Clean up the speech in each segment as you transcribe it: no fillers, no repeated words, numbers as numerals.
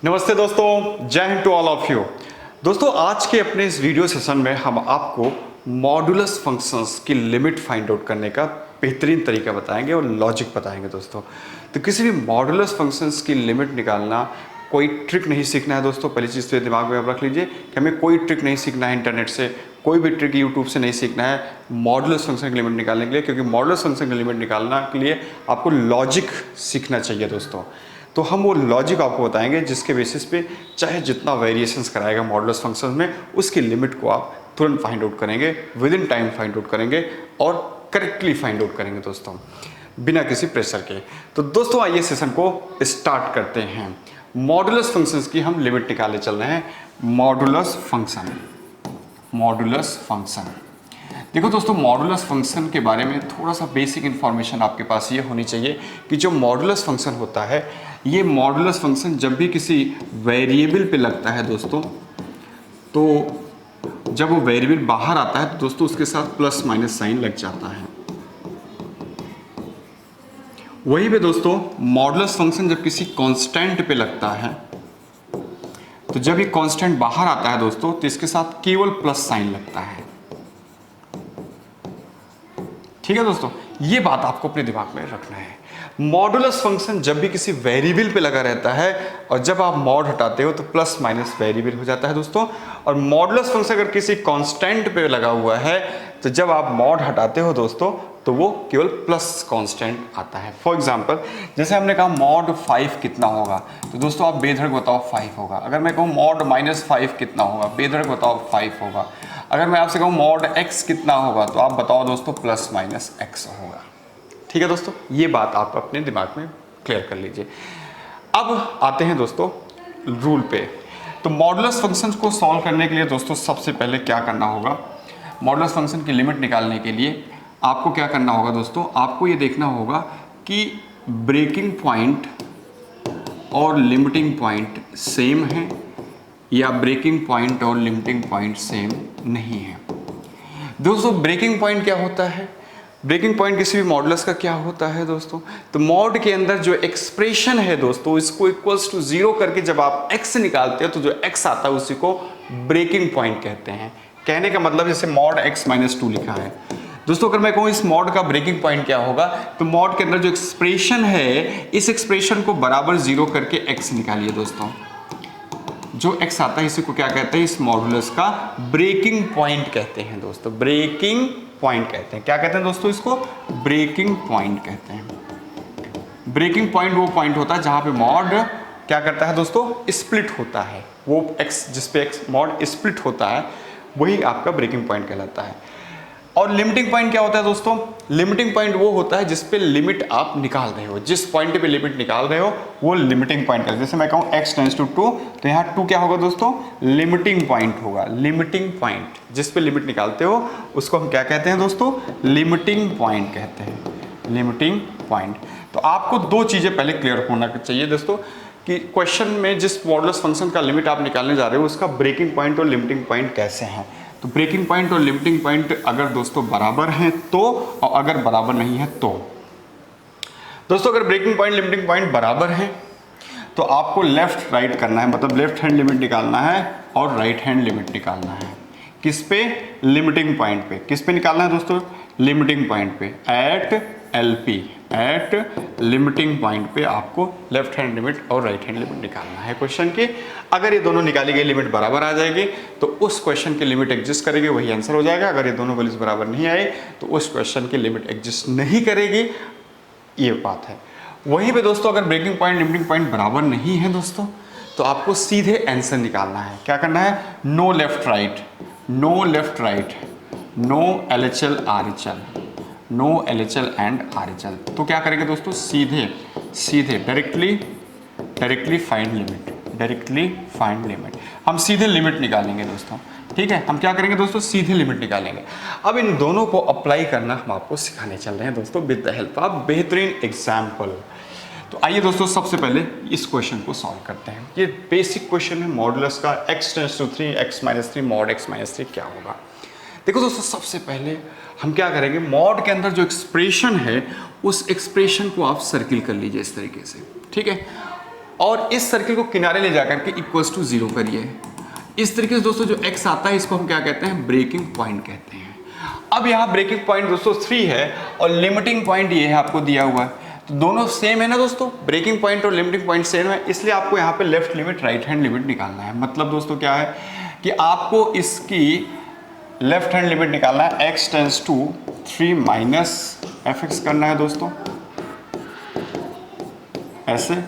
नमस्ते दोस्तों, जय हिंद टू ऑल ऑफ यू। दोस्तों, आज के अपने इस वीडियो सेशन में हम आपको मॉडुलस फंक्शंस की लिमिट फाइंड आउट करने का बेहतरीन तरीका बताएंगे और लॉजिक बताएंगे। दोस्तों, तो किसी भी मॉडुलस फंक्शंस की लिमिट निकालना कोई ट्रिक नहीं सीखना है। दोस्तों, पहली चीज़ तो ये दिमाग में आप रख लीजिए कि हमें कोई ट्रिक नहीं सीखना है इंटरनेट से, कोई भी ट्रिक यूट्यूब से नहीं सीखना है मॉडुलस फंक्शन की लिमिट निकालने के लिए, क्योंकि मॉडुलस फंक्शन की लिमिट निकालना के लिए आपको लॉजिक सीखना चाहिए। दोस्तों, तो हम वो लॉजिक आपको बताएंगे जिसके बेसिस पे चाहे जितना वेरिएशंस कराएगा मॉडुलस फंक्शन में, उसकी लिमिट को आप तुरंत फाइंड आउट करेंगे, with in time find out करेंगे और करेक्टली फाइंड आउट करेंगे दोस्तों, बिना किसी प्रेशर के। तो दोस्तों, आइए सेशन को स्टार्ट करते हैं। मॉडुलस फंक्शंस की हम लिमिट निकालने चल रहे हैं। मॉडुलस फंक्शन देखो दोस्तों, मॉडुलस फंक्शन के बारे में थोड़ा सा बेसिक इन्फॉर्मेशन आपके पास ये होनी चाहिए कि जो मॉडुलस फंक्शन होता है, ये मॉडुलस फंक्शन जब भी किसी वेरिएबल पे लगता है दोस्तों, तो जब वो वेरिएबल बाहर आता है तो दोस्तों उसके साथ प्लस माइनस साइन लग जाता है। वहीं पे दोस्तों मॉडुलस फंक्शन जब किसी कांस्टेंट पे लगता है, तो जब ये कांस्टेंट बाहर आता है दोस्तों, तो इसके साथ केवल प्लस साइन लगता है। ठीक है दोस्तों, ये बात आपको अपने दिमाग में रखना है। मॉडुलस फंक्शन जब भी किसी वेरिएबल पे लगा रहता है और जब आप मॉड हटाते हो तो प्लस माइनस वेरिएबल हो जाता है दोस्तों। और मॉडुलस फंक्शन अगर किसी कांस्टेंट पे लगा हुआ है तो जब आप मॉड हटाते हो दोस्तों तो वो केवल प्लस कांस्टेंट आता है। फॉर एग्जांपल, जैसे हमने कहा मॉड 5 कितना होगा, तो दोस्तों आप बेधड़क बताओ 5 होगा। अगर मैं कहूँ मॉड -5 कितना होगा, बेधड़क बताओ 5 होगा। अगर मैं आपसे कहूँ मॉड x कितना होगा, तो आप बताओ दोस्तों प्लस माइनस x होगा। ठीक है दोस्तों, ये बात आप अपने दिमाग में क्लियर कर लीजिए। अब आते हैं दोस्तों रूल पे। तो मॉडुलस फंक्शन को सॉल्व करने के लिए दोस्तों सबसे पहले क्या करना होगा, मॉडुलस फंक्शन की लिमिट निकालने के लिए आपको क्या करना होगा दोस्तों, आपको ये देखना होगा कि ब्रेकिंग पॉइंट और लिमिटिंग पॉइंट सेम है या ब्रेकिंग पॉइंट और लिमिटिंग पॉइंट सेम नहीं है। दोस्तों, ब्रेकिंग पॉइंट क्या होता है, ब्रेकिंग पॉइंट किसी भी मॉडुलस का क्या होता है दोस्तों, तो मॉड के अंदर जो एक्सप्रेशन है दोस्तों, इसको इक्वल्स टू 0 करके जब आप x निकालते हो तो जो x आता है उसी को ब्रेकिंग पॉइंट कहते हैं। कहने का मतलब जैसे मॉड x -2 लिखा है दोस्तों, अगर मैं कहूँ इस मॉड का ब्रेकिंग पॉइंट क्या होगा, तो मॉड के अंदर जो एक्सप्रेशन है, इस एक्सप्रेशन को बराबर 0 करके x निकालिए दोस्तों। जो x आता है इसी को क्या कहते हैं, इस मॉडुलस का ब्रेकिंग पॉइंट कहते हैं दोस्तों। ब्रेकिंग पॉइंट कहते हैं, क्या कहते हैं दोस्तों, इसको ब्रेकिंग पॉइंट कहते हैं। ब्रेकिंग पॉइंट वो पॉइंट होता है जहां पे मॉड क्या करता है दोस्तों, स्प्लिट होता है। वो x जिस पे x मॉड स्प्लिट होता है वही आपका ब्रेकिंग पॉइंट कहलाता है। और लिमिटिंग पॉइंट क्या होता है दोस्तों, लिमिटिंग पॉइंट वो होता है जिस पे लिमिट आप निकाल रहे हो, जिस पॉइंट पे लिमिट निकाल रहे हो वो लिमिटिंग पॉइंट है। जैसे मैं कहूँ x टेंड्स टू 2, तो यहाँ 2 क्या होगा दोस्तों, लिमिटिंग पॉइंट होगा। लिमिटिंग पॉइंट जिस पे लिमिट निकालते हो उसको हम क्या कहते हैं दोस्तों, लिमिटिंग पॉइंट कहते हैं। Limiting point. तो आपको दो चीजें पहले क्लियर होना चाहिए दोस्तों कि क्वेश्चन में जिस मॉडुलस फंक्शन का लिमिट आप निकालने जा रहे हो उसका ब्रेकिंग पॉइंट और लिमिटिंग पॉइंट कैसे हैं। तो ब्रेकिंग पॉइंट और लिमिटिंग पॉइंट अगर दोस्तों बराबर हैं तो, और अगर बराबर नहीं है तो। दोस्तों, अगर ब्रेकिंग पॉइंट लिमिटिंग पॉइंट बराबर हैं तो आपको लेफ्ट राइट करना है, मतलब लेफ्ट हैंड लिमिट निकालना है और राइट हैंड लिमिट निकालना है। किस पे, लिमिटिंग पॉइंट पे। किस पे निकालना है दोस्तों, लिमिटिंग पॉइंट पे। At LP, at limiting point पे आपको लेफ्ट हैंड लिमिट और राइट हैंड लिमिट निकालना है क्वेश्चन की। अगर ये दोनों निकाली गई लिमिट बराबर आ जाएगी तो उस क्वेश्चन की लिमिट एग्जिस्ट करेगी, वही आंसर हो जाएगा। अगर ये दोनों वैल्यूज बराबर नहीं आए तो उस क्वेश्चन की लिमिट एग्जिस्ट नहीं करेगी, ये बात है। वहीं पे दोस्तों अगर ब्रेकिंग पॉइंट लिमिटिंग पॉइंट बराबर नहीं है दोस्तों, तो आपको सीधे आंसर निकालना है। क्या करना है, no left right, no left right, no LHL RHL, no LHL and RHL। तो क्या करेंगे दोस्तों, सीधे सीधे directly find limit, directly find limit. हम सीधे लिमिट निकालेंगे दोस्तों। ठीक है, हम क्या करेंगे दोस्तों, सीधे लिमिट निकालेंगे। अब इन दोनों को अप्लाई करना हम आपको सिखाने चल रहे हैं दोस्तों विद द हेल्प ऑफ बेहतरीन एग्जाम्पल। तो आइए दोस्तों सबसे पहले इस क्वेश्चन को सॉल्व करते हैं। ये बेसिक क्वेश्चन है मॉडुलस का, x tends to 3 x -3 mod x -3 क्या होगा। देखो दोस्तों, सबसे पहले हम क्या करेंगे, मॉड के अंदर जो एक्सप्रेशन है उस एक्सप्रेशन को आप सर्किल कर लीजिए इस तरीके से। ठीक है, और इस सर्किल को किनारे ले जाकर के इक्वल्स टू 0 करिए। इस तरीके से दोस्तों जो x आता है इसको हम क्या कहते हैं, ब्रेकिंग पॉइंट कहते हैं। अब यहाँ ब्रेकिंग पॉइंट दोस्तों 3 है और लिमिटिंग पॉइंट ये है आपको दिया हुआ है, तो दोनों सेम है ना दोस्तों, ब्रेकिंग पॉइंट और लिमिटिंग पॉइंट सेम है, इसलिए आपको यहाँ पे left limit right hand limit निकालना है। मतलब दोस्तों क्या है कि आपको इसकी लेफ्ट हैंड लिमिट निकालना है, x tends to 3 minus fx करना है दोस्तों ऐसे,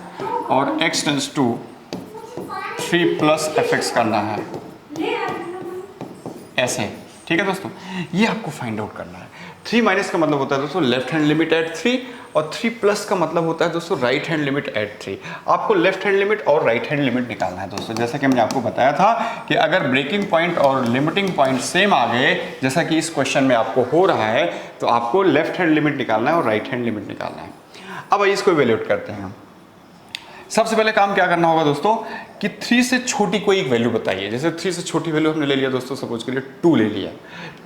और x tends to 3 plus fx करना है ऐसे, ठीक है दोस्तों। ये आपको फाइंड आउट करना है। 3 माइनस का मतलब होता है दोस्तों लेफ्ट हैंड लिमिट एट 3 और 3 प्लस का मतलब होता है दोस्तों राइट हैंड लिमिट एट 3। आपको लेफ्ट हैंड लिमिट और राइट हैंड लिमिट निकालना है दोस्तों। जैसा कि हमने आपको बताया था कि अगर ब्रेकिंग पॉइंट और लिमिटिंग पॉइंट सेम आ गए, जैसा कि इस क्वेश्चन में आपको हो रहा है, तो आपको लेफ्ट हैंड लिमिट निकालना है और राइट हैंड लिमिट निकालना है। अब आइए इसको इवैल्यूएट करते हैं। सबसे पहले काम क्या करना होगा दोस्तों कि 3 से छोटी कोई एक वैल्यू बताइए। जैसे 3 से छोटी वैल्यू हमने ले लिया दोस्तों, सपोज के लिए 2 ले लिया।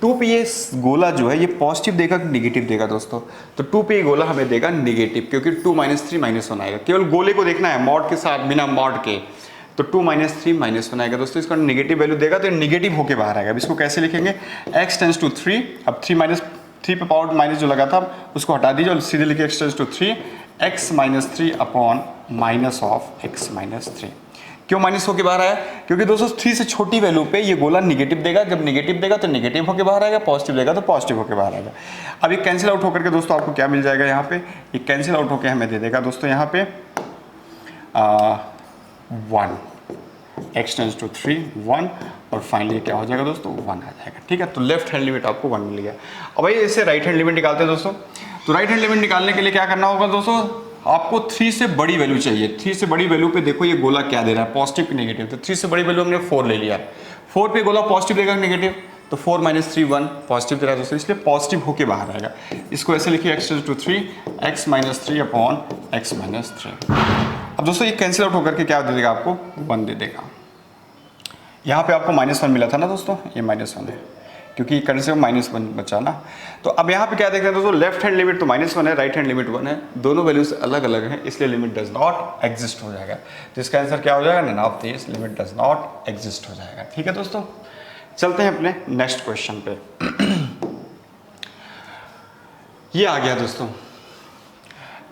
2 पे ये गोला जो है ये पॉजिटिव देगा कि निगेटिव देगा दोस्तों, तो 2 पे ये गोला हमें देगा निगेटिव, क्योंकि 2 माइनस 3 माइनस 1 आएगा। केवल गोले को देखना है मॉड के साथ, बिना मॉड के, तो 2 माइनस 3 माइनस 1 आएगा दोस्तों। इसका नेगेटिव वैल्यू देगा तो निगेटिव होकर बाहर आएगा। अब इसको कैसे लिखेंगे, x टेंस टू 3, अब 3 माइनस 3 पे पावर माइनस जो लगा था उसको हटा दीजिए और सीधे लिखिए x tends to 3 x minus 3 upon minus of x minus 3। क्यों माइनस होके बाहर आया, क्योंकि दोस्तों 3 से छोटी वैल्यू पे ये गोला निगेटिव देगा, जब निगेटिव देगा तो निगेटिव होके बाहर आएगा, पॉजिटिव देगा तो पॉजिटिव होके बाहर आएगा। अब ये कैंसिल आउट होकर के दोस्तों आपको क्या मिल जाएगा, यहाँ पे ये कैंसिल आउट होकर हमें दे देगा दोस्तों यहाँ पे 1, x टेंस टू 3 1, और फाइनली क्या हो जाएगा दोस्तों 1 आ जाएगा। ठीक है, तो लेफ्ट हैंड लिमिट आपको 1 मिल गया। अब भाई इसे राइट हैंड लिमिट निकालते हैं दोस्तों। तो राइट हैंड लिमिट निकालने के लिए क्या करना होगा दोस्तों, आपको 3 से बड़ी वैल्यू चाहिए। 3 से बड़ी वैल्यू पे देखो ये गोला क्या दे रहा है, पॉजिटिव की नेगेटिव। तो 3 से बड़ी वैल्यू हमने 4 ले लिया, 4 पे गोला पॉजिटिव देगा नेगेटिव, तो 4 माइनस 3 1 पॉजिटिव दे रहा है दोस्तों, इसलिए पॉजिटिव होके बाहर आएगा। इसको ऐसे लिखिए x tends to 3 x minus 3 upon x minus 3। अब दोस्तों ये कैंसिल आउट होकर के क्या दे देगा, आपको 1 दे देगा। यहाँ पे आपको -1 मिला था ना दोस्तों, ये -1 है क्योंकि करने से -1 बचा ना। तो अब यहाँ पे क्या देख रहे हैं दोस्तों, लेफ्ट हैंड लिमिट तो -1 है, राइट हैंड लिमिट 1 है, दोनों वैल्यूज अलग अलग हैं, इसलिए लिमिट डज नॉट एग्जिस्ट हो जाएगा। तो इसका आंसर क्या हो जाएगा, none of this, limit does not exist हो जाएगा। ठीक है दोस्तों, चलते हैं अपने नेक्स्ट क्वेश्चन पे। ये आ गया दोस्तों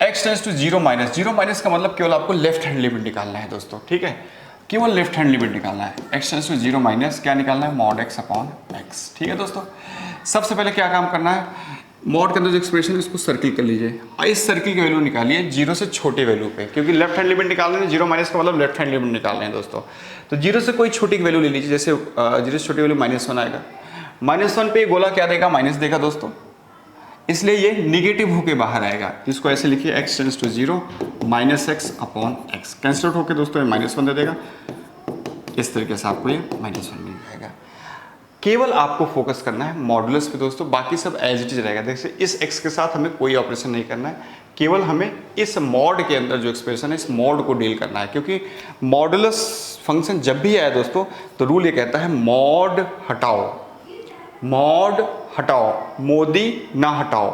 x tends to 0 minus, 0 minus का मतलब केवल आपको लेफ्ट हैंड लिमिट निकालना है दोस्तों। ठीक है, केवल लेफ्ट हैंड लिमिट निकालना है। x टेंस टू 0 माइनस क्या निकालना है, मॉड x अपॉन x। ठीक है दोस्तों, सबसे पहले क्या काम करना है, मॉड के अंदर जो एक्सप्रेशन है इसको सर्किल कर लीजिए, इस सर्किल की वैल्यू निकालिए 0 से छोटे वैल्यू पे, क्योंकि लेफ्ट हैंड लिमिट निकालना है, 0 माइनस का मतलब लेफ्ट हैंड लिमिट निकालना है दोस्तों। तो 0 से कोई छोटी वैल्यू ले लीजिए, जैसे 0 से छोटी वैल्यू -1 आएगा। -1 पे गोला क्या देगा, माइनस देगा दोस्तों, इसलिए ये निगेटिव होके बाहर आएगा। इसको ऐसे लिखिए x tends to 0 minus x upon x, cancel out होके दोस्तों ये -1 दे देगा, इस तरीके से आपको ये -1 मिल जाएगा। केवल आपको फोकस करना है मॉडुलस पे दोस्तों, बाकी सब एज इट इज रहेगा। देखिए इस x के साथ हमें कोई ऑपरेशन नहीं करना है, केवल हमें इस मॉड के अंदर जो एक्सप्रेशन है इस मॉड को डील करना है, क्योंकि मॉडुलस फंक्शन जब भी आए दोस्तों तो रूल ये कहता है मॉड हटाओ, मॉड हटाओ, मोदी ना हटाओ।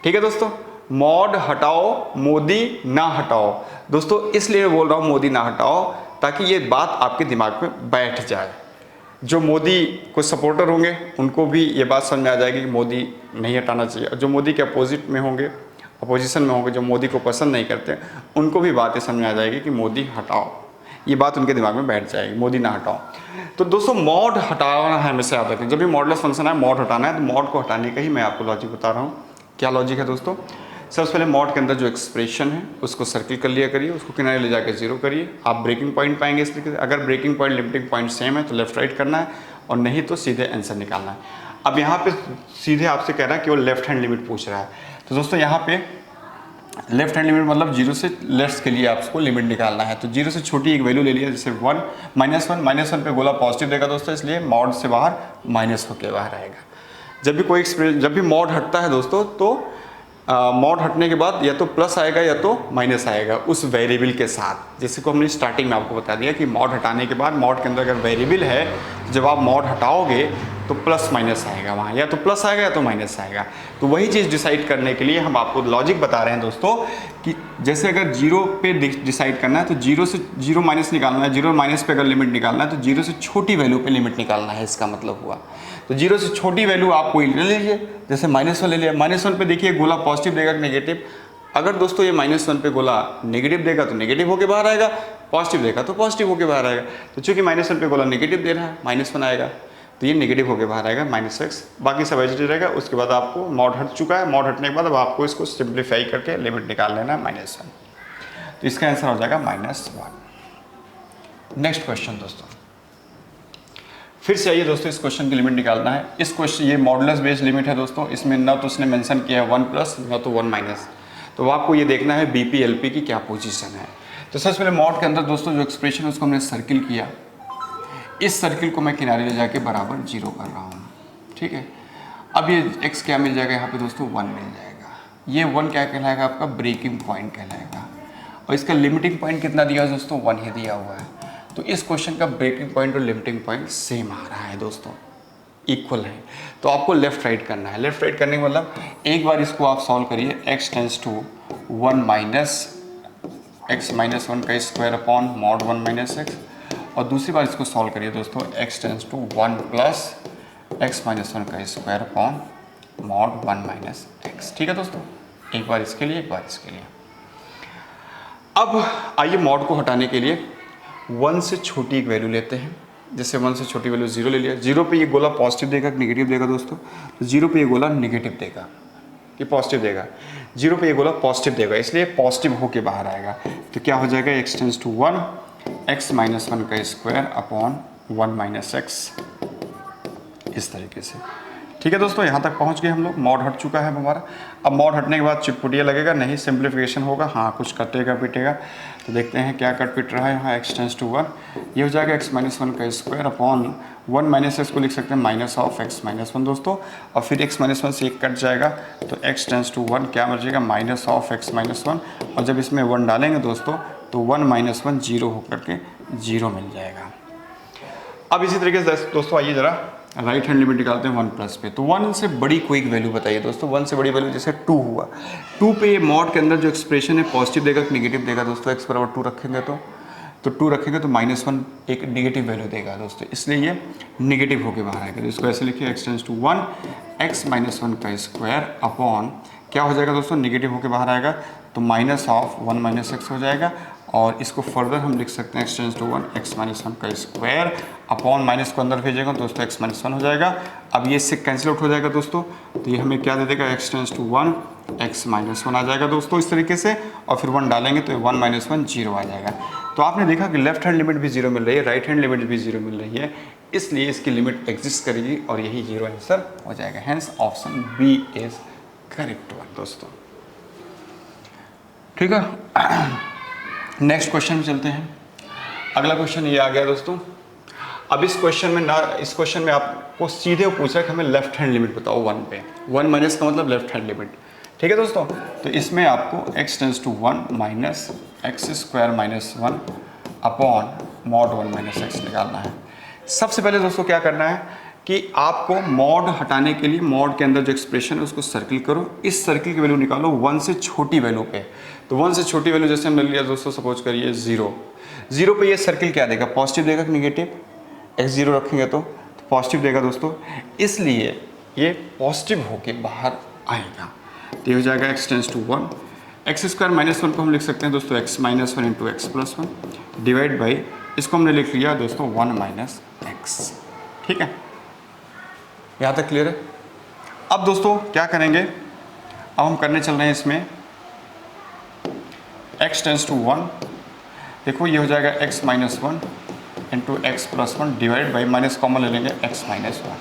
ठीक है दोस्तों, मॉड हटाओ, मोदी ना हटाओ दोस्तों, इसलिए मैं बोल रहा हूँ मोदी ना हटाओ, ताकि ये बात आपके दिमाग में बैठ जाए। जो मोदी को सपोर्टर होंगे उनको भी ये बात समझ में आ जाएगी कि मोदी नहीं हटाना चाहिए, जो मोदी के अपोजिट में होंगे, अपोजिशन में होंगे, जो मोदी को पसंद नहीं करते, उनको भी बात ये समझ में आ जाएगी कि मोदी हटाओ, ये बात उनके दिमाग में बैठ जाएगी, मोदी ना हटाओ। तो दोस्तों मॉड हटाना है, हमेशा याद रखें, जब भी मॉडुलस फंक्शन है मॉड हटाना है, तो मॉड को हटाने का ही मैं आपको लॉजिक बता रहा हूँ। क्या लॉजिक है दोस्तों, सबसे पहले मॉड के अंदर जो एक्सप्रेशन है उसको सर्किल कर लिया करिए, उसको किनारे ले जाकर 0 करिए, आप ब्रेकिंग पॉइंट पाएंगे इस तरीके से। अगर breaking point limiting point same है तो लेफ्ट राइट करना है, और नहीं तो सीधे आंसर निकालना है। अब यहाँ पे सीधे आपसे कह रहा है कि वो लेफ्ट हैंड लिमिट पूछ रहा है, तो दोस्तों यहाँ पे लेफ्ट हैंड लिमिट मतलब 0 से लेफ्ट के लिए आपको लिमिट निकालना है। तो 0 से छोटी एक वैल्यू ले लिया, जैसे 1 -1 पे गोला पॉजिटिव देगा दोस्तों, इसलिए मॉड से बाहर माइनस होके बाहर आएगा। जब भी मॉड हटता है दोस्तों, तो मॉड हटने के बाद या तो प्लस आएगा या तो माइनस आएगा उस वेरिएबल के साथ, जैसे को हमने स्टार्टिंग में आपको बता दिया कि मॉड हटाने के बाद मॉड के अंदर अगर वेरिएबल है, जब आप मॉड हटाओगे तो प्लस माइनस आएगा वहाँ, या तो प्लस आएगा या तो माइनस आएगा। तो वही चीज़ डिसाइड करने के लिए हम आपको लॉजिक बता रहे हैं दोस्तों कि जैसे अगर जीरो पे डिसाइड करना है तो जीरो से जीरो माइनस निकालना है, जीरो माइनस पे अगर लिमिट निकालना है तो जीरो से छोटी वैल्यू पे लिमिट निकालना है, इसका मतलब हुआ। तो जीरो से छोटी वैल्यू आप कोई ले लीजिए, जैसे -1 ले लिया। -1 पे देखिए गोला पॉजिटिव देगा कि नेगेटिव। अगर दोस्तों ये -1 पे गोला नेगेटिव देगा तो नेगेटिव होके बाहर आएगा, पॉजिटिव देगा तो पॉजिटिव होके बाहर आएगा। तो चूंकि -1 पे गोला नेगेटिव दे रहा है, -1 आएगा, तो ये नेगेटिव होके बाहर आएगा -x। बाकी सब एज रहेगा। उसके बाद आपको मॉड हट चुका है, मॉड हटने के बाद अब आपको इसको सिंप्लीफाई करके लिमिट निकाल लेना है -1। तो इसका आंसर हो जाएगा -1। नेक्स्ट क्वेश्चन दोस्तों, फिर से आइए दोस्तों, इस क्वेश्चन की लिमिट निकालना है। इस क्वेश्चन ये मॉडुलस बेस्ड लिमिट है दोस्तों, इसमें ना तो उसने मेंशन किया है 1 प्लस ना तो 1 माइनस। तो आपको ये देखना है बीपी एलपी की क्या पोजीशन है। तो सबसे पहले मॉड के अंदर दोस्तों जो एक्सप्रेशन है उसको हमने सर्किल किया, इस सर्किल को मैं किनारे ले जाके बराबर 0 कर रहा हूँ, ठीक है। अब ये x क्या मिल जाएगा यहाँ पे दोस्तों, 1 मिल जाएगा। ये 1 क्या कहलाएगा, आपका ब्रेकिंग पॉइंट कहलाएगा। और इसका लिमिटिंग पॉइंट कितना दिया है दोस्तों, 1 ही दिया हुआ है। तो इस क्वेश्चन का ब्रेकिंग पॉइंट और लिमिटिंग पॉइंट सेम आ रहा है दोस्तों, इक्वल है। तो आपको लेफ्ट राइट करना है। लेफ्ट राइट करने का मतलब एक बार इसको आप सॉल्व करिए, x tends to 1 minus x minus 1 का square upon mod 1 minus x, और दूसरी बार इसको सॉल्व करिए दोस्तों, x tends to 1 plus x minus 1 का square upon mod 1 minus x। ठीक है दोस्तों, एक बार इसके लिए एक बार इसके लिए। अब आइए मॉड को हटाने के लिए 1 से छोटी एक वैल्यू लेते हैं। जैसे 1 से छोटी वैल्यू 0 ले लिया। 0 पे ये गोला पॉजिटिव देगा कि नेगेटिव देगा दोस्तों, तो 0 पे ये गोला नेगेटिव देगा कि पॉजिटिव देगा। 0 पे ये गोला पॉजिटिव देगा, इसलिए पॉजिटिव होके बाहर आएगा। तो क्या हो जाएगा, x tends to 1 x minus 1 का स्क्वायर अपॉन 1 माइनस x, इस तरीके से। ठीक है दोस्तों, यहाँ तक पहुँच गए हम लोग। मॉड हट चुका है हमारा। अब मॉड हटने के बाद चिटपुटिया लगेगा, नहीं सिंप्लीफिकेशन होगा, हाँ कुछ कटेगा पिटेगा। तो देखते हैं क्या कट पिट रहा है यहाँ, x टेंस टू 1, ये हो जाएगा x माइनस 1 का स्क्वायर अपॉन 1 माइनस x को लिख सकते हैं माइनस ऑफ x माइनस 1 दोस्तों। और फिर x माइनस 1 से एक कट जाएगा, तो x टेंस टू 1 क्या बन जाएगा, माइनस ऑफ x माइनस 1। और जब इसमें 1 डालेंगे दोस्तों तो 1 माइनस 1 0 होकर के 0 मिल जाएगा। अब इसी तरीके से दोस्तों आइए ज़रा राइट हैंड लिमिट निकालते हैं 1 प्लस पे। तो 1 से बड़ी कोई एक वैल्यू बताइए दोस्तों। 1 से बड़ी वैल्यू जैसे 2 हुआ, 2 पे ये मॉड के अंदर जो एक्सप्रेशन है पॉजिटिव देगा कि नेगेटिव देगा दोस्तों। x बराबर 2 रखेंगे तो 2 रखेंगे तो -1 एक नेगेटिव वैल्यू देगा दोस्तों, इसलिए ये नेगेटिव होके बाहर आएगा। तो इसको ऐसे लिखिए, x tends to 1 x minus 1 का स्क्वायर अपॉन क्या हो जाएगा दोस्तों, नेगेटिव होके बाहर आएगा तो माइनस ऑफ 1 माइनस x हो जाएगा। और इसको फर्दर हम लिख सकते हैं x tends to 1 x minus 1 का स्क्वायर अपॉन माइनस को अंदर भेजेगा दोस्तों x माइनस 1 हो जाएगा। अब ये इससे कैंसिल आउट हो जाएगा दोस्तों, तो ये हमें क्या दे देगा, x tends to 1 x minus 1 आ जाएगा दोस्तों इस तरीके से। और फिर 1 डालेंगे तो 1 माइनस 1 0 आ जाएगा। तो आपने देखा कि लेफ्ट हैंड लिमिट भी 0 मिल रही है, राइट हैंड लिमिट भी 0 मिल रही है, इसलिए इसकी लिमिट एग्जिस्ट करेगी और यही 0 आंसर हो जाएगा। Hence option B is correct one दोस्तों। ठीक है, नेक्स्ट क्वेश्चन में चलते हैं। अगला क्वेश्चन ये आ गया दोस्तों। अब इस क्वेश्चन में आपको सीधे पूछा कि हमें लेफ्ट हैंड लिमिट बताओ 1 पे। 1 माइनस का मतलब लेफ्ट हैंड लिमिट। ठीक है दोस्तों, तो इसमें आपको x tends to 1 minus x square minus 1 upon mod 1 minus x निकालना है। सबसे पहले दोस्तों क्या करना है कि आपको मॉड हटाने के लिए मॉड के अंदर जो एक्सप्रेशन है उसको सर्किल करो, इस सर्किल की वैल्यू निकालो 1 से छोटी वैल्यू पे। तो 1 से छोटी वैल्यू जैसे हमने लिया दोस्तों, सपोज करिए 0 पे ये सर्किल क्या देगा, पॉजिटिव देगा कि नेगेटिव। x0 रखेंगे तो पॉजिटिव देगा दोस्तों, इसलिए ये पॉजिटिव होके बाहर आएगा। तो ये हो जाएगा x tends to 1 x square minus 1 को हम लिख सकते हैं दोस्तों x minus 1 into x plus 1 divide by, इसको हमने लिख लिया दोस्तों 1 माइनस एक्स। ठीक है, यहाँ तक क्लियर है। अब दोस्तों क्या करेंगे, अब हम करने चल रहे हैं इसमें x टेंस टू 1, देखो ये हो जाएगा x minus 1 into x plus 1 divide by, minus common ले लेंगे x माइनस 1।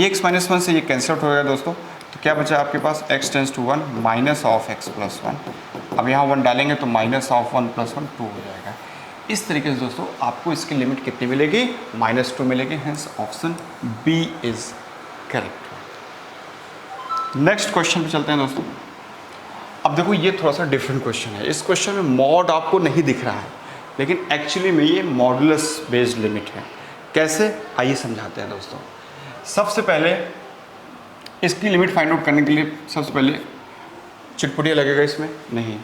ये x माइनस 1 से ये कैंसिल आउट हो गया दोस्तों, तो क्या बचा आपके पास x tends to 1 minus of x plus 1। अब यहाँ 1 डालेंगे तो माइनस ऑफ 1 प्लस 1 2 हो जाएगा। इस तरीके से दोस्तों आपको इसकी लिमिट कितनी मिलेगी, -2 मिलेगी। Hence option B is correct. Next question पे चलते हैं दोस्तों। अब देखो ये थोड़ा सा डिफरेंट क्वेश्चन है। इस क्वेश्चन में मॉड आपको नहीं दिख रहा है, लेकिन एक्चुअली में ये मॉडुलस बेस्ड लिमिट है। कैसे, आइए समझाते हैं दोस्तों। सबसे पहले इसकी लिमिट फाइंड आउट करने के लिए सबसे पहले चिटपुटिया लगेगा इसमें? नहीं।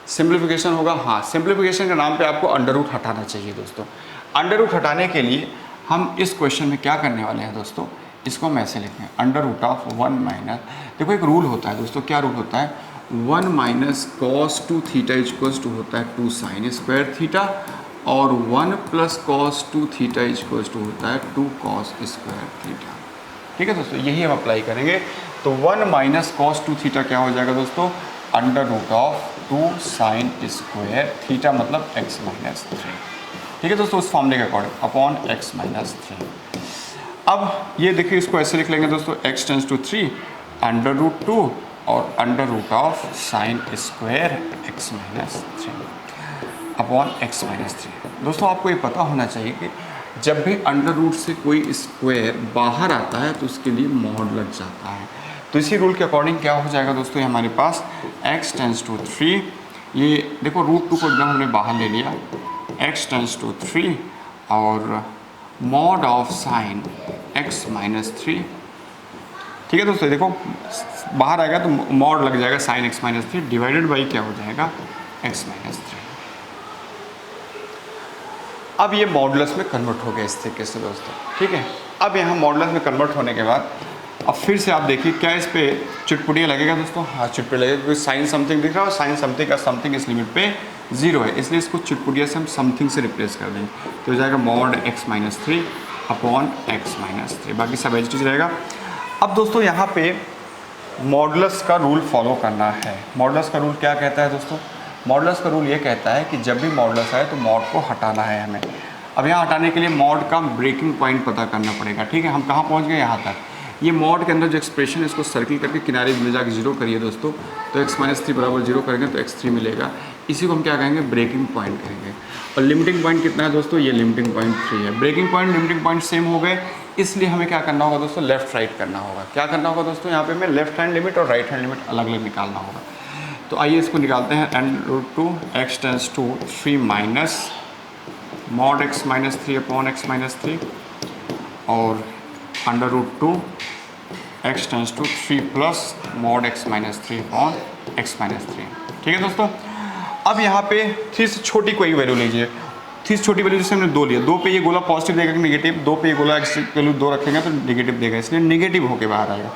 सिंप्लीफिकेशन होगा? हाँ। सिंप्लीफिकेशन के नाम पे आपको अंडर रूट हटाना चाहिए दोस्तों। अंडर रूट हटाने के लिए हम इस क्वेश्चन में क्या करने वाले हैं दोस्तों, इसको हम ऐसे लिखें, अंडर रूट ऑफ 1 माइनस, देखो एक रूल होता है दोस्तों, क्या रूल होता है, 1 minus cos 2 theta equals to होता है 2 साइन स्क्वायर थीटा, और 1 plus cos 2 theta equals to होता है 2 कॉस स्क्वायर थीटा। ठीक है दोस्तों, यही हम अप्लाई करेंगे। तो 1 माइनस कॉस 2 थीटा क्या हो जाएगा दोस्तों, under root of 2 sine square theta, मतलब x माइनस 3। ठीक है दोस्तों, उस फॉर्मूले के अकॉर्डिंग अपॉन x माइनस 3। अब ये देखिए, इसको ऐसे लिख लेंगे दोस्तों, x tends to 3 under root 2 और under root of sine square x minus 3 upon x minus 3। दोस्तों आपको ये पता होना चाहिए कि जब भी अंडर रूट से कोई स्क्वायर बाहर आता है तो उसके लिए मॉड लग जाता है। तो इसी रूल के अकॉर्डिंग क्या हो जाएगा दोस्तों, ये हमारे पास x टेंस टू 3, ये देखो रूट 2 को एकदम हमने बाहर ले लिया, x टेंस टू 3 और mod of sine x minus 3। ठीक है दोस्तों, देखो बाहर आएगा तो मॉड लग जाएगा sine x minus 3 divided by क्या हो जाएगा, x माइनस 3। अब ये मॉडुलस में कन्वर्ट हो गया इस तरीके से दोस्तों। ठीक है, अब यहाँ मॉडुलस में कन्वर्ट होने के बाद अब फिर से आप देखिए क्या इस पे चुटपुटिया लगेगा दोस्तों, हाँ चुटपुटिया लगेगा, क्योंकि साइन समथिंग दिख रहा है और साइन समथिंग का समथिंग इस लिमिट पे 0 है, इसलिए इसको चुटपुटिया से हम समथिंग से रिप्लेस कर देंगे। तो हो जाएगा mod x minus 3 upon x minus 3, बाकी सब एच रहेगा। अब दोस्तों यहाँ पे मॉडुलस का रूल फॉलो करना है। मॉडुलस का रूल क्या कहता है दोस्तों, मॉडुलस का रूल ये कहता है कि जब भी मॉडुलस आए तो मॉड को हटाना है हमें। अब यहाँ हटाने के लिए मॉड का ब्रेकिंग पॉइंट पता करना पड़ेगा। ठीक है, हम कहाँ पहुँच गए, यहाँ तक। ये मॉड के अंदर जो एक्सप्रेशन है इसको सर्किल करके किनारे में जाकर 0 करिए दोस्तों, तो x माइनस 3 बराबर 0 करेंगे तो x3 मिलेगा। इसी को हम क्या कहेंगे, ब्रेकिंग पॉइंट कहेंगे। और लिमिटिंग पॉइंट कितना है दोस्तों, ये लिमिटिंग पॉइंट 3 है। Breaking point limiting point same हो गए, इसलिए हमें क्या करना होगा दोस्तों, लेफ्ट राइट करना होगा। क्या करना होगा दोस्तों, यहाँ पे हमें लेफ्ट हैंड लिमिट और राइट हैंड लिमिट अलग अलग निकालना होगा। तो आइए इसको निकालते हैं, under root 2 x tends to 3 minus mod x minus 3 upon x minus 3 और under root 2 x tends to 3 plus mod x minus 3 upon x minus 3। ठीक है दोस्तों, अब यहाँ पे 3 से छोटी कोई वैल्यू लीजिए। 3 से छोटी वैल्यू जैसे हमने 2 लिया, 2 पे ये गोला पॉजिटिव देगा कि नेगेटिव, 2 पे ये गोला x वैल्यू 2 रखेंगे तो नेगेटिव देगा, इसलिए नेगेटिव होके बाहर आएगा।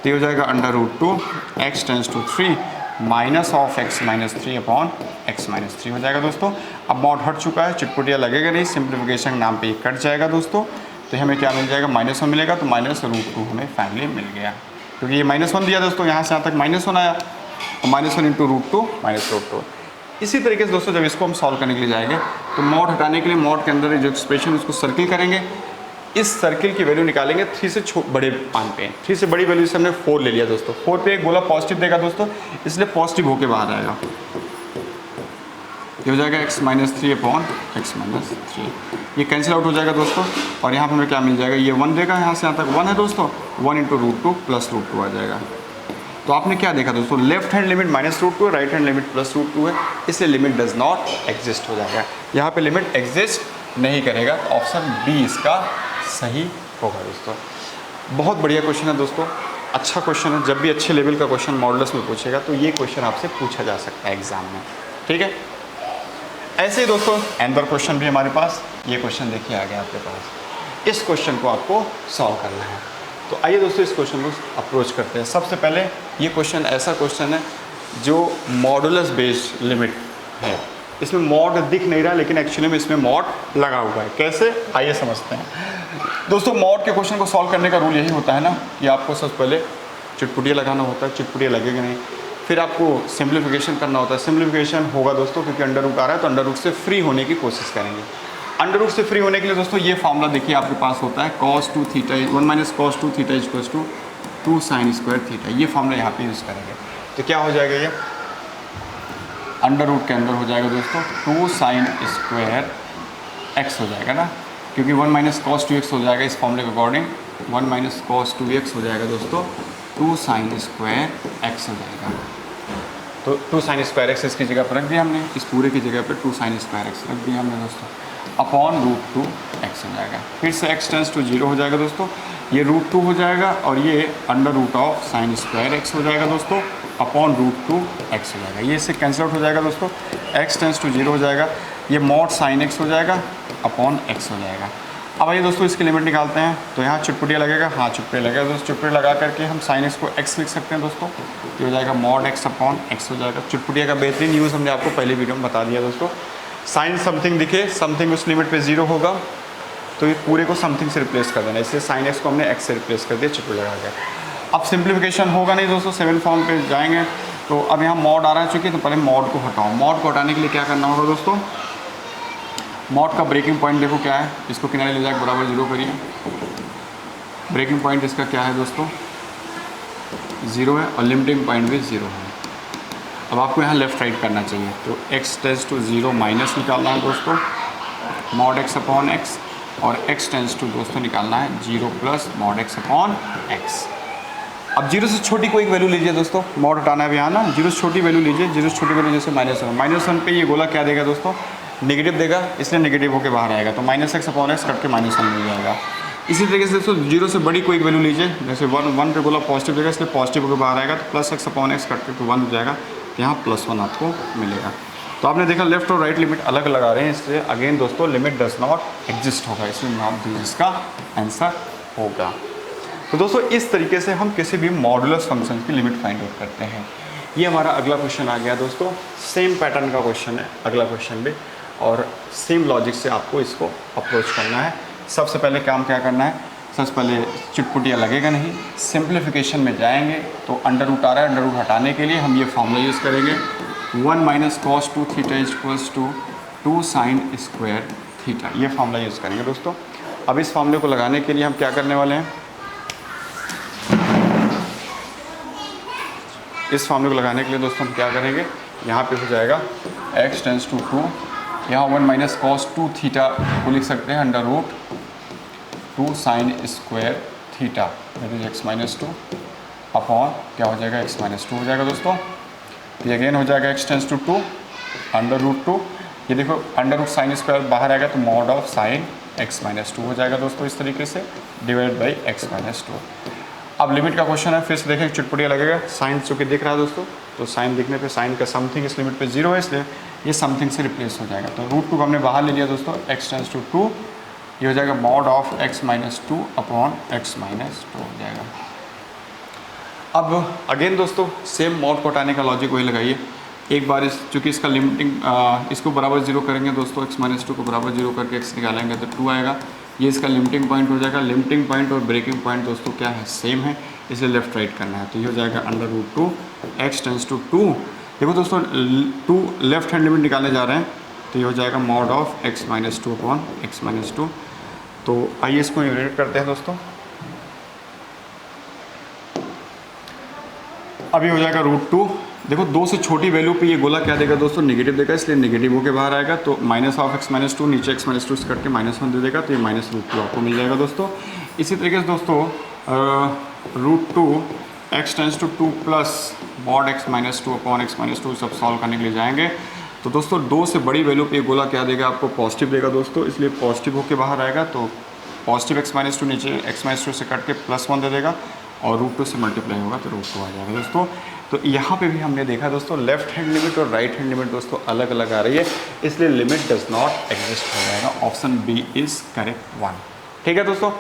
तो ये हो जाएगा under root 2 x tends to 3 minus of x minus 3 upon x minus 3 हो जाएगा दोस्तों। अब मॉड हट चुका है, चिटपुटिया लगेगा नहीं, सिंप्लीफिकेशन नाम पे ये कट जाएगा दोस्तों। तो हमें क्या मिल जाएगा, -1 मिलेगा, तो माइनस रूट 2 हमें फाइनली मिल गया, क्योंकि ये -1 दिया दोस्तों, यहाँ से यहाँ तक -1 आया, और -1 इंटू रूट 2 माइनस रूट 2। इसी तरीके से दोस्तों जब इसको हम सॉल्व करने के लिए जाएंगे तो मॉड हटाने के लिए मॉड के अंदर जो एक्सप्रेशन उसको सर्किल करेंगे, इस सर्किल की वैल्यू निकालेंगे 3 से बड़े मान पे। 3 से बड़ी वैल्यू से हमने 4 ले लिया दोस्तों, 4 पे एक गोला पॉजिटिव देगा दोस्तों, इसलिए पॉजिटिव होके बाहर आएगा। ये हो जाएगा x minus 3 upon x minus 3, ये कैंसिल आउट हो जाएगा दोस्तों। और यहाँ पर हमें क्या मिल जाएगा, ये 1 देगा, यहाँ से यहाँ तक 1 है दोस्तों, 1 इंटू रूट 2 प्लस रूट 2 आ जाएगा। तो आपने क्या देखा दोस्तों, लेफ्ट हैंड लिमिट -√2 है, राइट हैंड लिमिट +√2 है, इसलिए लिमिट डज नॉट एग्जिस्ट हो जाएगा। यहाँ पे लिमिट एग्जिस्ट नहीं करेगा, ऑप्शन बी इसका सही होगा दोस्तों। बहुत बढ़िया क्वेश्चन है दोस्तों, अच्छा क्वेश्चन है। जब भी अच्छे लेवल का क्वेश्चन मॉडुलस में पूछेगा तो ये क्वेश्चन आपसे पूछा जा सकता है एग्जाम में। ठीक है, ऐसे ही दोस्तों एंदर क्वेश्चन भी हमारे पास, ये क्वेश्चन देखिए आ गया आपके पास। इस क्वेश्चन को आपको सॉल्व करना है, तो आइए दोस्तों इस क्वेश्चन को अप्रोच करते हैं। सबसे पहले ये क्वेश्चन ऐसा क्वेश्चन है जो मॉडुलस बेस्ड लिमिट है, इसमें मॉड दिख नहीं रहा लेकिन एक्चुअली में इसमें मॉड लगा हुआ है। कैसे, आइए समझते हैं दोस्तों। मॉड के क्वेश्चन को सॉल्व करने का रूल यही होता है ना कि आपको सबसे पहले चिटपुटिया लगाना होता है, चिटपुटिया लगेगा नहीं, फिर आपको सिंप्लीफिकेशन करना होता है। सिंप्लीफिकेशन होगा दोस्तों क्योंकि अंडर रूट आ रहा है, तो अंडर रूट से फ्री होने की कोशिश करेंगे। अंडर रूट से फ्री होने के लिए दोस्तों ये फार्मूला देखिए आपके पास होता है, cos 2 theta 1 minus cos 2 theta equals to 2 sine square theta. ये फार्मूला यहाँ पे यूज़ करेंगे तो क्या हो जाएगा, ये अंडर रूट के अंदर हो जाएगा दोस्तों 2 साइन स्क्वायर एक्स हो जाएगा ना, क्योंकि 1 माइनस cos 2x हो जाएगा इस फॉर्मूले के अकॉर्डिंग। 1 माइनस cos 2x हो जाएगा दोस्तों 2 साइन स्क्वायर एक्स हो जाएगा। तो तो 2 sin स्क्वायर एक्स इसकी जगह पर रख दिया हमने, इस पूरे की जगह पर 2 sin स्क्वायर एक्स रख दिया हमने दोस्तों, अपॉन √2 एक्स हो जाएगा। फिर से x टेंस टू 0 हो जाएगा दोस्तों, ये √2 हो जाएगा और ये √, sin स्क्वायर एक्स हो जाएगा दोस्तों, अपॉन √2 एक्स हो जाएगा। ये इससे कैंसिल आउट हो जाएगा दोस्तों, x टेंस टू 0 हो जाएगा, ये मॉड sin x हो जाएगा, अपॉन x हो जाएगा। अब आइए दोस्तों इसकी लिमिट निकालते हैं, तो यहाँ चुटपुटिया लगेगा, हाँ चुटपुटिया लगेगा दोस्तों, चुटपुटिया लगा करके हम sin x को x लिख सकते हैं दोस्तों, ये हो जाएगा मॉड x अपॉन x हो जाएगा। चुटपुटिया का बेहतरीन यूज़ हमने आपको पहले वीडियो में बता दिया दोस्तों। साइन समथिंग दिखे, समथिंग उस लिमिट पे 0 होगा तो ये पूरे को समथिंग से रिप्लेस कर देना, इसलिए sin x को हमने x से रिप्लेस कर दिया, चुटपुटिया लगा के। अब सिंप्लीफिकेशन होगा नहीं दोस्तों, 7 फॉर्म पे जाएंगे, तो अब यहाँ मॉड आ रहा है चूँकि, तो पहले मॉड को हटाओ। मॉड को हटाने के लिए क्या करना होगा दोस्तों, मॉड का ब्रेकिंग पॉइंट देखो क्या है, इसको किनारे ले जाकर बराबर 0 करिए। ब्रेकिंग पॉइंट इसका क्या है दोस्तों, 0 है और लिमिटिंग पॉइंट भी 0 है। अब आपको यहाँ लेफ्ट राइट करना चाहिए, तो x टेंस टू 0 माइनस निकालना है दोस्तों, मॉड x अपॉन x, और x टेंस टू दोस्तों निकालना है 0 plus mod x upon x। अब 0 से छोटी कोई वैल्यू लीजिए दोस्तों, मॉड हटाना है यहाँ ना, 0 से छोटी वैल्यू लीजिए, 0 से छोटी वैल्यू जैसे -1 पे ये गोला क्या देगा दोस्तों, नेगेटिव देगा, इसलिए नेगेटिव होकर बाहर आएगा, तो -x अपॉन x कट के -1 मिल जाएगा। इसी तरीके से दोस्तों 0 से बड़ी कोई वैल्यू लीजिए, जैसे 1 पे गोला पॉजिटिव देगा, इसलिए पॉजिटिव होकर बाहर आएगा, तो +x अपॉन x कट के 1 हो जाएगा, तो यहाँ +1 आपको मिलेगा। तो आपने देखा लेफ्ट और राइट लिमिट अलग लगा रहे हैं, इसलिए अगेन दोस्तों लिमिट डज नॉट एग्जिस्ट होगा, इसलिए नॉट इसका आंसर होगा। तो दोस्तों इस तरीके से हम किसी भी मॉडुलस फंक्शन की लिमिट फाइंड आउट करते हैं। ये हमारा अगला क्वेश्चन आ गया दोस्तों, सेम पैटर्न का क्वेश्चन है अगला क्वेश्चन भी, और सेम लॉजिक से आपको इसको अप्रोच करना है। सबसे पहले काम क्या करना है, सबसे पहले चुटपुटिया लगेगा नहीं, सिंप्लीफिकेशन में जाएंगे, तो √, आ रहा है, √, हटाने के लिए हम ये फॉर्मूला यूज़ करेंगे, 1 - cos 2 theta = 2 sin square theta, ये फॉर्मूला यूज़ करेंगे दोस्तों। अब इस फॉर्मूले को लगाने के लिए हम क्या करने वाले हैं, इस फॉर्मूले को लगाने के लिए दोस्तों हम क्या करेंगे, यहाँ पे हो जाएगा x टेंस टू 2, यहाँ 1 - cos 2 थीटा को लिख सकते हैं √2 sin square theta, that is x - 2 upon क्या हो जाएगा, x - 2 हो जाएगा दोस्तों। ये अगेन हो जाएगा x टेंस टू 2 √2, ये देखो √sin स्क्वायर बाहर आएगा, तो मॉड ऑफ sin x - 2 हो जाएगा दोस्तों, इस तरीके से डिवाइड बाई x - 2। अब लिमिट का क्वेश्चन है, फिर से देखें चुटपुटिया लगेगा, साइन चूँकि दिख रहा है दोस्तों, तो साइन दिखने पे साइन का समथिंग इस लिमिट पे 0 है, इसलिए ये समथिंग से रिप्लेस हो जाएगा। तो √2 को हमने बाहर ले लिया दोस्तों, x टेंस टू 2, ये हो जाएगा mod of x - 2 upon x - 2 हो जाएगा। अब अगेन दोस्तों सेम मॉड को हटाने का लॉजिक वही लगाइए, एक बार चूँकि इसका लिमिटिंग इसको बराबर 0 करेंगे दोस्तों, x - 2 को बराबर 0 करके x निकालेंगे तो 2 आएगा, ये इसका लिमिटिंग पॉइंट हो जाएगा। लिमिटिंग पॉइंट और ब्रेकिंग पॉइंट दोस्तों क्या है, सेम है, इसलिए लेफ्ट राइट करना है, तो ये हो जाएगा √2 x टेंस टू 2। देखो दोस्तों 2 लेफ्ट हैंड लिमिट निकालने जा रहे हैं, तो ये हो जाएगा mod of x - 2 upon x - 2। तो आइए इसको यूनिट करते हैं दोस्तों, अभी हो जाएगा √2, देखो 2 से छोटी वैल्यू पे ये गोला क्या देगा दोस्तों, नेगेटिव देगा, इसलिए नेगेटिव होके बाहर आएगा, तो -(x - 2) नीचे x - 2 से कट के -1 दे देगा, तो ये -√2 आपको मिल जाएगा दोस्तों। इसी तरीके से दोस्तों √2 x tends to 2 plus mod x - 2 upon x - 2 सब सॉल्व करने के लिए जाएंगे, तो दोस्तों 2 से बड़ी वैल्यू पे ये गोला क्या देगा, आपको पॉजिटिव देगा दोस्तों, इसलिए पॉजिटिव होके बाहर आएगा, तो पॉजिटिव x - 2 नीचे x - 2 से कट के +1 दे देगा, और √2 से मल्टीप्लाई होगा तो √2 आ जाएगा दोस्तों। तो यहाँ पे भी हमने देखा दोस्तों लेफ्ट हैंड लिमिट और राइट हैंड लिमिट दोस्तों अलग अलग आ रही है, इसलिए लिमिट डज नॉट एग्जिस्ट हो जाएगा, ऑप्शन बी इज़ करेक्ट 1। ठीक है दोस्तों,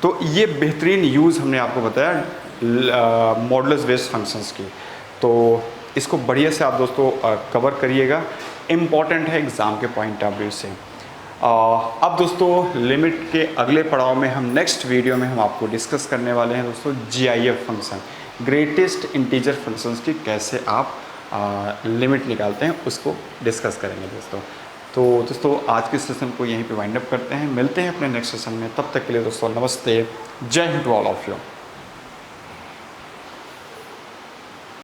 तो ये बेहतरीन यूज़ हमने आपको बताया मॉडुलस बेस्ड फंक्शंस की, तो इसको बढ़िया से आप दोस्तों कवर करिएगा, इम्पॉर्टेंट है एग्ज़ाम के पॉइंट ऑफ व्यू से। अब दोस्तों लिमिट के अगले पड़ाव में हम नेक्स्ट वीडियो में हम आपको डिस्कस करने वाले हैं दोस्तों GIF function, greatest integer functions की कैसे आप लिमिट निकालते हैं उसको डिस्कस करेंगे दोस्तों। तो दोस्तों आज के सेशन को यहीं पे वाइंड अप करते हैं, मिलते हैं अपने नेक्स्ट सेशन में, तब तक के लिए दोस्तों नमस्ते, जय हिंद टू ऑल ऑफ यू।